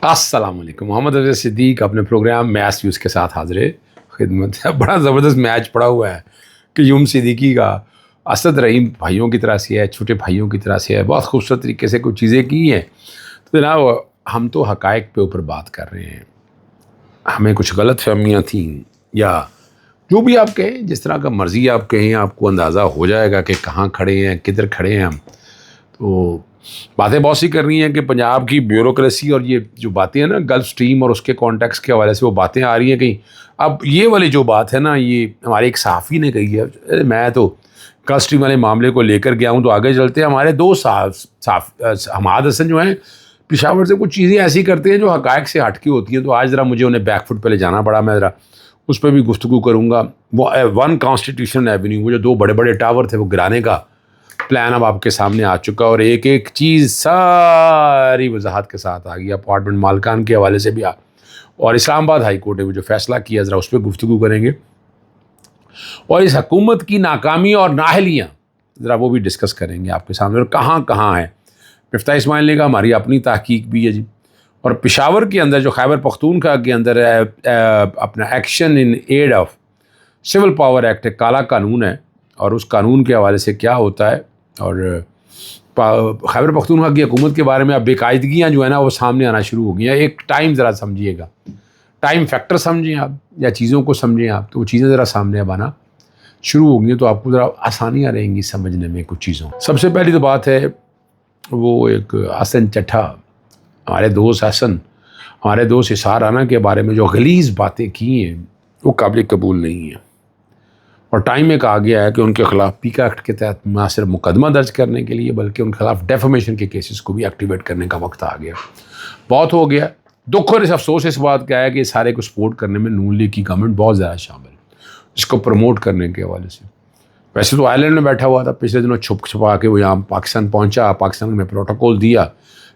السلام علیکم. محمد افضل صدیق اپنے پروگرام میچ ویوز کے ساتھ حاضر خدمت ہے. بڑا زبردست میچ پڑا ہوا ہے کہ یوم صدیقی کا اسد رحیم بھائیوں کی طرح سے ہے, چھوٹے بھائیوں کی طرح سے ہے, بہت خوبصورت طریقے سے کچھ چیزیں کی ہیں. تو جناب ہم تو حقائق پہ اوپر بات کر رہے ہیں. ہمیں کچھ غلط فہمیاں تھیں یا جو بھی آپ کہیں, جس طرح کا مرضی آپ کہیں, آپ کو اندازہ ہو جائے گا کہ کہاں کھڑے ہیں, کدھر کھڑے ہیں ہم. تو باتیں بہت سی کر رہی ہیں کہ پنجاب کی بیوروکریسی اور یہ جو باتیں ہیں نا گلف سٹریم اور اس کے کانٹیکس کے حوالے سے وہ باتیں آ رہی ہیں کہیں. اب یہ والی جو بات ہے نا, یہ ہمارے ایک صحافی نے کہی ہے. میں تو گلف سٹریم والے معاملے کو لے کر گیا ہوں, تو آگے چلتے ہیں. ہمارے دو حماد حسن جو ہیں پشاور سے کچھ چیزیں ایسی کرتے ہیں جو حقائق سے ہٹ کے ہوتی ہیں. تو آج ذرا مجھے انہیں بیک فٹ پہ لے جانا پڑا. میں ذرا اس پہ بھی گفتگو کروں گا. وہ 1 کانسٹیٹیوشن ایونیو, وہ جو 2 بڑے بڑے ٹاور تھے, وہ گرانے کا پلان اب آپ کے سامنے آ چکا, اور ایک ایک چیز ساری وضاحت کے ساتھ آ گئی. اپارٹمنٹ مالکان کے حوالے سے بھی اور اسلام آباد ہائی کورٹ نے وہ جو فیصلہ کیا, ذرا اس پہ گفتگو کریں گے. اور اس حکومت کی ناکامی اور نااہلیاں ذرا وہ بھی ڈسکس کریں گے آپ کے سامنے, اور کہاں کہاں ہے. مفتاح اسماعیل نے کہا ہماری اپنی تحقیق بھی ہے جی. اور پشاور کے اندر جو خیبر پختونخوا کے اندر اپنا action in aid of civil power act, کالا قانون ہے, اور اس قانون کے حوالے سے کیا ہوتا ہے. اور خیبر پختونخوا کی حکومت کے بارے میں اب بےقاعدگیاں جو ہے نا وہ سامنے آنا شروع ہو گئی ہیں. ایک ٹائم ذرا سمجھیے گا, ٹائم فیکٹر سمجھیں آپ یا چیزوں کو سمجھیں آپ, تو وہ چیزیں ذرا سامنے اب آنا شروع ہو گئی ہیں. تو آپ کو ذرا آسانیاں رہیں گی سمجھنے میں کچھ چیزوں. سب سے پہلی تو بات ہے وہ ایک حسن چٹھا, ہمارے دوست حسن, ہمارے دوست اسحار رانا کے بارے میں جو غلیظ باتیں کی ہیں وہ قابل قبول نہیں ہیں. اور ٹائم ایک آ گیا ہے کہ ان کے خلاف پیکا ایکٹ کے تحت نہ صرف مقدمہ درج کرنے کے لیے بلکہ ان کے خلاف ڈیفیمیشن کے کیسز کو بھی ایکٹیویٹ کرنے کا وقت آ گیا. بہت ہو گیا. دکھ اور افسوس اس بات کا ہے کہ سارے کو سپورٹ کرنے میں نون لیگ کی گورنمنٹ بہت زیادہ شامل ہے, اس کو پروموٹ کرنے کے حوالے سے. ویسے تو آئرلینڈ میں بیٹھا ہوا تھا, پچھلے دنوں چھپ چھپا کے وہ یہاں پاکستان پہنچا, پاکستان میں پروٹوکول دیا,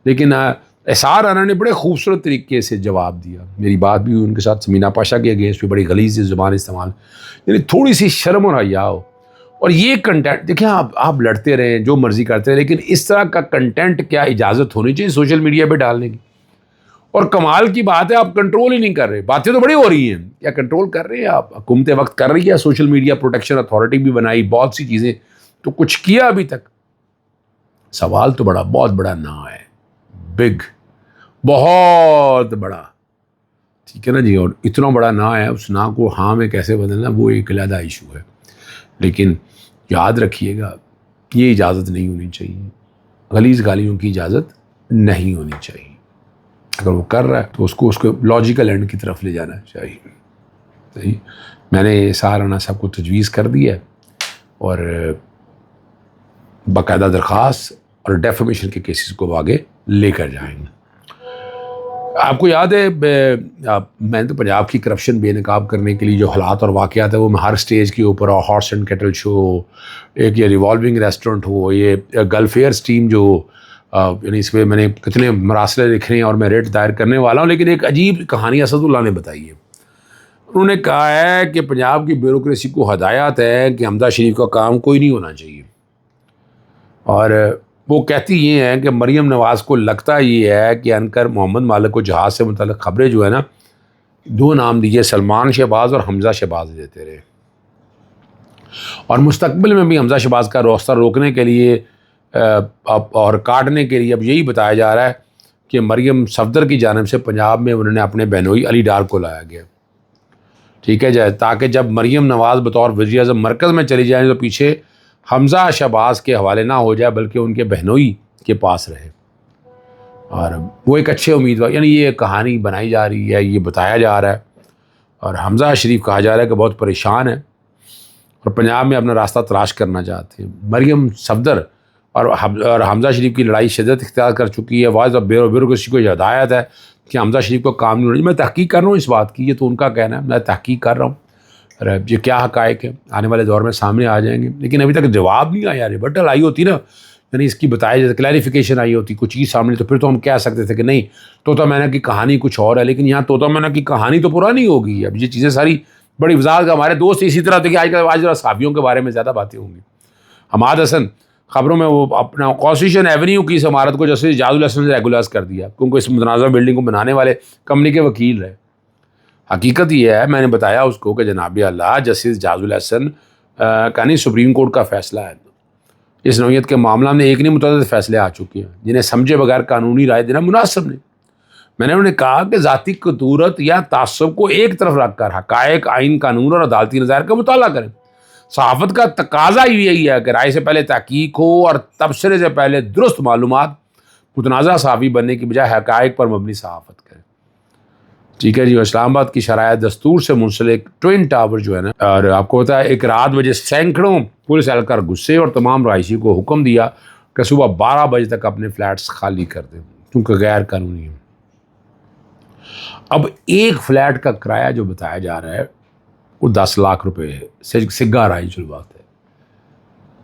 لیکن اسحار رانا نے بڑے خوبصورت طریقے سے جواب دیا. میری بات بھی ان کے ساتھ سمینا پاشا کے اگینسٹ پہ بڑی غلیظ زبان استعمال, یعنی تھوڑی سی شرم اور حیا ہو. اور یہ کنٹینٹ دیکھیں, آپ لڑتے رہیں, جو مرضی کرتے رہیں, لیکن اس طرح کا کنٹینٹ کیا اجازت ہونی چاہیے سوشل میڈیا پہ ڈالنے کی. اور کمال کی بات ہے آپ کنٹرول ہی نہیں کر رہے. باتیں تو بڑی ہو رہی ہیں, کیا کنٹرول کر رہے ہیں آپ؟ حکومت وقت کر رہی ہے, سوشل میڈیا پروٹیکشن اتھارٹی بھی بنائی, بہت سی چیزیں, تو کچھ کیا ابھی تک؟ سوال تو بہت بڑا نہ ہے, بگ, بہت بڑا, ٹھیک ہے نا جی. اور اتنا بڑا نہ ہے, اس نہ کو ہاں میں کیسے بدلنا وہ ایک علیحدہ ایشو ہے. لیکن یاد رکھیے گا یہ اجازت نہیں ہونی چاہیے, غلیظ گالیوں کی اجازت نہیں ہونی چاہیے. اگر وہ کر رہا ہے تو اس کو لاجیکل اینڈ کی طرف لے جانا چاہیے. صحیح. میں نے اسحار رانا صاحب کو تجویز کر دیا ہے اور باقاعدہ درخواست اور ڈیفیمیشن کے کیسز کو آگے لے کر جائیں گے. آپ کو یاد ہے میں نے تو پنجاب کی کرپشن بے نقاب کرنے کے لیے جو حالات اور واقعات ہیں وہ میں ہر سٹیج کے اوپر, اور ہارس اینڈ کیٹل شو, ایک یہ ریوالونگ ریسٹورنٹ ہو, یہ گلف ایئر اسٹیم جو یعنی اس پہ میں نے کتنے مراسلے لکھے ہیں اور میں ریٹ دائر کرنے والا ہوں. لیکن ایک عجیب کہانی اسد اللہ نے بتائی ہے. انہوں نے کہا ہے کہ پنجاب کی بیوروکریسی کو ہدایت ہے کہ حمزہ شریف کا کام کوئی نہیں ہونا چاہیے. اور وہ کہتی یہ ہیں کہ مریم نواز کو لگتا یہ ہے کہ انکر محمد مالک کو جہاز سے متعلق خبریں جو ہے نا 2 نام دیجیے, سلمان شہباز اور حمزہ شہباز دیتے رہے, اور مستقبل میں بھی حمزہ شہباز کا راستہ روکنے کے لیے اور کاٹنے کے لیے اب یہی بتایا جا رہا ہے کہ مریم صفدر کی جانب سے پنجاب میں انہوں نے اپنے بہنوئی علی ڈار کو لایا گیا, ٹھیک ہے جائے, تاکہ جب مریم نواز بطور وزیر اعظم مرکز میں چلی جائیں تو پیچھے حمزہ شہباز کے حوالے نہ ہو جائے بلکہ ان کے بہنوئی کے پاس رہے. اور وہ ایک اچھے امیدوار, یعنی یہ کہانی بنائی جا رہی ہے, یہ بتایا جا رہا ہے. اور حمزہ شریف کہا جا رہا ہے کہ بہت پریشان ہے اور پنجاب میں اپنا راستہ تلاش کرنا چاہتے ہیں. مریم صفدر اور حمزہ شریف کی لڑائی شدت اختیار کر چکی ہے. واضح بیوروکریسی کو یہ ہدایت ہے کہ حمزہ شریف کو کام نہیں ہونا. میں تحقیق کر رہا ہوں اس بات کی, یہ تو ان کا کہنا ہے, میں تحقیق کر رہا ہوں. یہ کیا حقائق ہے آنے والے دور میں سامنے آ جائیں گے, لیکن ابھی تک جواب نہیں آیا. ریبٹل آئی ہوتی نا, یعنی اس کی بتایا جاتا, کلیریفیکیشن آئی ہوتی, کچھ چیز سامنے, تو پھر تو ہم کہہ سکتے تھے کہ نہیں طوطا مینا کی کہانی کچھ اور ہے. لیکن یہاں طوطا مینا کی کہانی تو پرانی ہو گئی ہے. اب یہ چیزیں ساری بڑی وضاحت کا, ہمارے دوست اسی طرح تھے کہ آج صحابیوں کے بارے میں زیادہ باتیں ہوں گی. حماد حسن خبروں میں وہ اپنا کانسٹیٹیوشن ایونیو کی اس عمارت کو جسٹس اعجاز الحسن نے ریگولرائز کر دیا کیونکہ اس متنازع بلڈنگ کو بنانے والے کمپنی کے وکیل رہے. حقیقت یہ ہے، میں نے بتایا اس کو کہ جناب اللہ جسٹس اعجاز الحسن کا نہیں سپریم کورٹ کا فیصلہ ہے. اس نوعیت کے معاملہ میں ایک نہیں متعدد فیصلے آ چکے ہیں جنہیں سمجھے بغیر قانونی رائے دینا مناسب نہیں. میں نے انہیں کہا کہ ذاتی قدورت یا تعصب کو ایک طرف رکھ کر حقائق، آئین، قانون اور عدالتی نظائر کا مطالعہ کریں. صحافت کا تقاضا یہی ہے کہ رائے سے پہلے تحقیق ہو اور تبصرے سے پہلے درست معلومات. متنازع صحافی بننے کی بجائے حقائق پر مبنی صحافت کریں. ٹھیک ہے جی. اسلام آباد کی شرائط دستور سے منسلک ٹوئن ٹاور جو ہے نا، اور آپ کو پتا ہے ایک رات بجے سینکڑوں پولیس اہلکار غصے اور تمام رہائشی کو حکم دیا کہ صبح 12 بجے تک اپنے فلیٹس خالی کر دیں کیونکہ غیر قانونی ہے. اب ایک فلیٹ کا کرایہ جو بتایا جا رہا ہے وہ 10 لاکھ روپے ہے. سگا رائج بات ہے.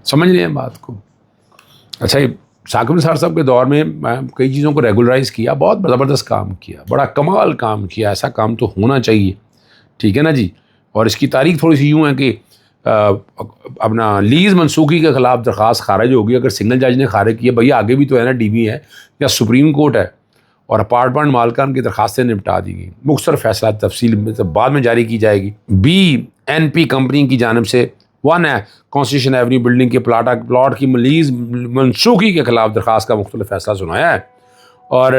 سمجھ لیں بات کو. اچھا یہ ثاقب نثار صاحب کے دور میں کئی چیزوں کو ریگولرائز کیا، بہت زبردست کام کیا، بڑا کمال کام کیا. ایسا کام تو ہونا چاہیے. ٹھیک ہے نا جی. اور اس کی تاریخ تھوڑی سی یوں ہے کہ اپنا لیز منسوخی کے خلاف درخواست خارج ہوگی اگر سنگل جج نے خارج کیا. بھئی آگے بھی تو ہے نا، ڈی بی ہے یا سپریم کورٹ ہے، اور اپارٹمنٹ مالکان کی درخواستیں نپٹا دی گئی. مختصر فیصلہ تفصیل میں بعد میں جاری کی جائے گی. BNP کمپنی کی جانب سے 1 ہے کانسٹیٹیوشن ایونیو بلڈنگ کے پلاٹ کی لیز منسوخی کے خلاف درخواست کا مختلف فیصلہ سنایا ہے، اور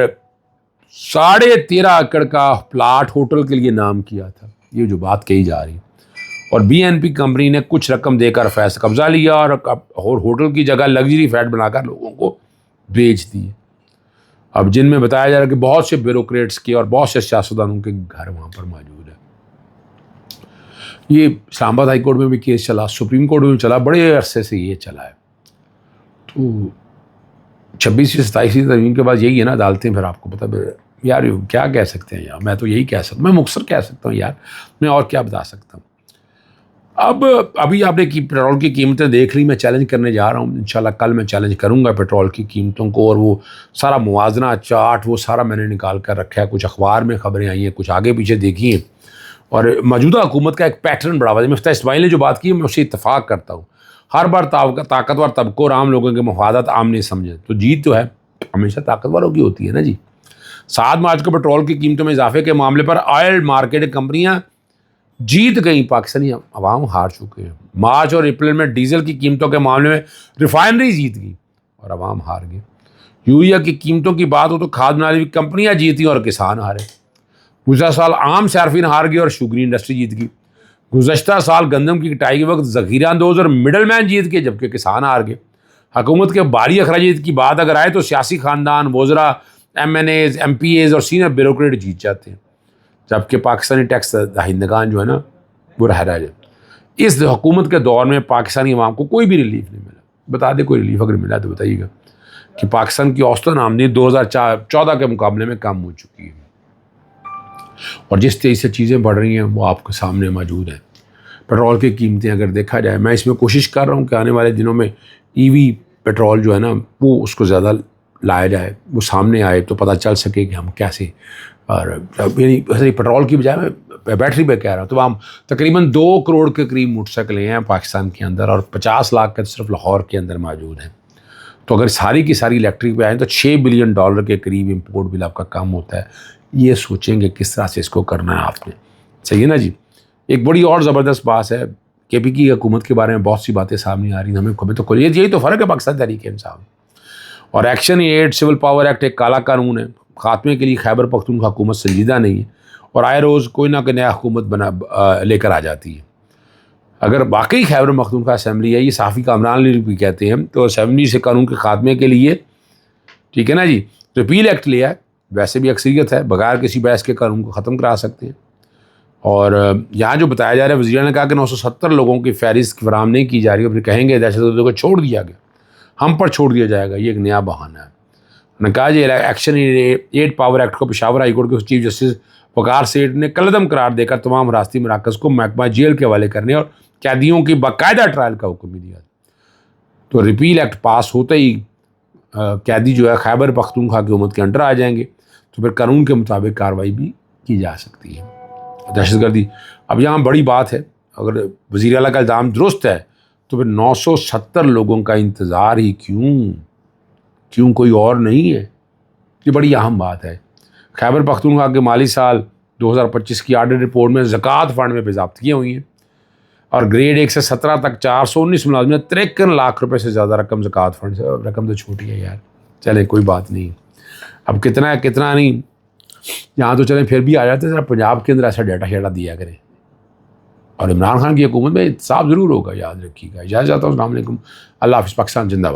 13.5 ایکڑ کا پلاٹ ہوٹل کے لیے نام کیا تھا. یہ جو بات کہی جا رہی ہے. اور BNP کمپنی نے کچھ رقم دے کر فیصلہ قبضہ لیا اور ہوٹل کی جگہ لگژری فلیٹ بنا کر لوگوں کو بیچ دی. اب جن میں بتایا جا رہا ہے کہ بہت سے بیوروکریٹس کے اور بہت سے سیاستدانوں کے گھر وہاں پر موجود ہیں. یہ اسلام آباد ہائی کورٹ میں بھی کیس چلا، سپریم کورٹ میں بھی چلا، بڑے عرصے سے یہ چلا ہے. تو 26 سے 27 ترمیم کے بعد یہی ہے نا عدالتیں. پھر آپ کو پتہ یار کیا کہہ سکتے ہیں یار. میں تو یہی کہہ سکتا ہوں، میں مختصر کہہ سکتا ہوں یار، میں اور کیا بتا سکتا ہوں. ابھی آپ نے پیٹرول کی قیمتیں دیکھ لی. میں چیلنج کرنے جا رہا ہوں انشاءاللہ. کل میں چیلنج کروں گا پیٹرول کی قیمتوں کو، اور وہ سارا موازنہ چارٹ وہ سارا میں نے نکال کر رکھا ہے. کچھ اخبار میں خبریں آئی ہیں، کچھ آگے پیچھے دیکھی ہیں. اور موجودہ حکومت کا ایک پیٹرن بڑا واضح. مفتاح اسماعیل نے جو بات کی ہے میں اس سے اتفاق کرتا ہوں. ہر بار طاقتور طبقوں اور عام لوگوں کے مفادات عام نہیں سمجھیں تو جیت تو ہے ہمیشہ طاقتوروں کی ہوتی ہے نا جی. 7 مارچ کو پیٹرول کی قیمتوں میں اضافے کے معاملے پر آئل مارکیٹ کمپنیاں جیت گئیں، پاکستانی عوام ہار چکے ہیں. مارچ اور اپریل میں ڈیزل کی قیمتوں کے معاملے میں ریفائنری جیت گئی اور عوام ہار گئے. یوریا کی قیمتوں کی بات ہو تو کھاد بنانے والی کمپنیاں جیتی اور کسان ہارے. گزشتہ سال عام صارفین ہار گئے اور شوگری انڈسٹری جیت گئی. گزشتہ سال گندم کی کٹائی کے وقت ذخیرہ اندوز اور مڈل مین جیت گئے جبکہ کسان ہار گئے. حکومت کے باری اخراجات کی بات اگر آئے تو سیاسی خاندان، وزراء، MNAs، MPAs اور سینئر بیوروکریٹ جیت جاتے ہیں، جبکہ پاکستانی ٹیکس دہندگان جو ہے نا وہ رہ جائے. اس حکومت کے دور میں پاکستانی عوام کو کوئی بھی ریلیف نہیں ملا. بتا دے کوئی ریلیف اگر ملا تو بتائیے گا. کہ پاکستان کی اوسطن آمدنی 2014 کے مقابلے میں کم ہو چکی ہے، اور جس طرح سے چیزیں بڑھ رہی ہیں وہ آپ کے سامنے موجود ہیں. پیٹرول کی قیمتیں اگر دیکھا جائے، میں اس میں کوشش کر رہا ہوں کہ آنے والے دنوں میں EV پیٹرول جو ہے نا وہ اس کو زیادہ لایا جائے، وہ سامنے آئے تو پتہ چل سکے کہ ہم کیسے. اور یعنی پیٹرول کی بجائے میں بیٹری پہ کہہ رہا ہوں تو ہم تقریباً 2 کروڑ کے قریب موٹر سائیکلیں ہیں پاکستان کے اندر، اور 50 لاکھ کا صرف لاہور کے اندر موجود ہیں. تو اگر ساری کی ساری الیکٹرک پہ آئیں تو $6 بلین کے قریب امپورٹ بل آپ کا کم ہوتا ہے. یہ سوچیں گے کس طرح سے اس کو کرنا ہے آپ نے. صحیح ہے نا جی. ایک بڑی اور زبردست بات ہے KP کی حکومت کے بارے میں بہت سی باتیں سامنے آ رہی ہیں. ہمیں تو یہی تو فرق ہے پاکستان تحریک انصاف اور action aid civil power act. ایک کالا قانون ہے. خاتمے کے لیے خیبر پختونخوا حکومت سنجیدہ نہیں ہے اور آئے روز کوئی نہ کوئی نیا حکومت لے کر آ جاتی ہے. اگر واقعی خیبر پختونخوا اسمبلی ہے، یہ صحافی کامران علی بھی کہتے ہیں، تو اسمبلی سے قانون کے خاتمے کے لیے ٹھیک ہے نا جی ریپیل ایکٹ لیا ہے. ویسے بھی اکثریت ہے، بغیر کسی بحث کے قانون کو ختم کرا سکتے ہیں. اور یہاں جو بتایا جا رہا ہے وزیر نے کہا کہ 970 لوگوں کی فہرست فراہم نہیں کی جا رہی، پھر کہیں گے دہشت گردوں کو چھوڑ دیا گیا، ہم پر چھوڑ دیا جائے گا. یہ ایک نیا بہانہ ہے. انہوں نے کہا جی ایکشن ایڈ پاور ایکٹ کو پشاور ہائی کورٹ کے چیف جسٹس وقار سیٹھ نے کالعدم قرار دے کر تمام حراستی مراکز کو محکمہ جیل کے حوالے کرنے اور قیدیوں کی باقاعدہ ٹرائل کا حکم بھی دیا. تو ریپیل ایکٹ پاس ہوتے ہی قیدی جو ہے خیبر پختونخوا کی حکومت کے انڈر آ جائیں گے، تو پھر قانون کے مطابق کارروائی بھی کی جا سکتی ہے. دہشت گردی اب یہاں بڑی بات ہے. اگر وزیر اعلیٰ کا الزام درست ہے تو پھر 970 لوگوں کا انتظار ہی کیوں کوئی اور نہیں ہے؟ یہ بڑی اہم بات ہے۔ خیبر پختونخوا کے مالی سال 2025 کی آڈٹ رپورٹ میں زکوٰۃ فنڈ میں باضابطگیاں ہوئی ہیں، اور گریڈ 1 سے 17 تک 419 ملازمین 53 لاکھ روپے سے زیادہ رقم زکوٰۃ فنڈ سے۔ رقم تو چھوٹی ہے یار، چلیں کوئی بات نہیں، اب کتنا ہے کتنا نہیں یہاں تو چلیں پھر بھی آ جاتے، ذرا پنجاب کے اندر ایسا ڈیٹا شیٹا دیا کریں، اور عمران خان کی حکومت میں احتساب ضرور ہوگا، یاد رکھیے گا۔ اجازت چاہتا ہوں، السلام علیکم، اللہ حافظ، پاکستان زندہ باد۔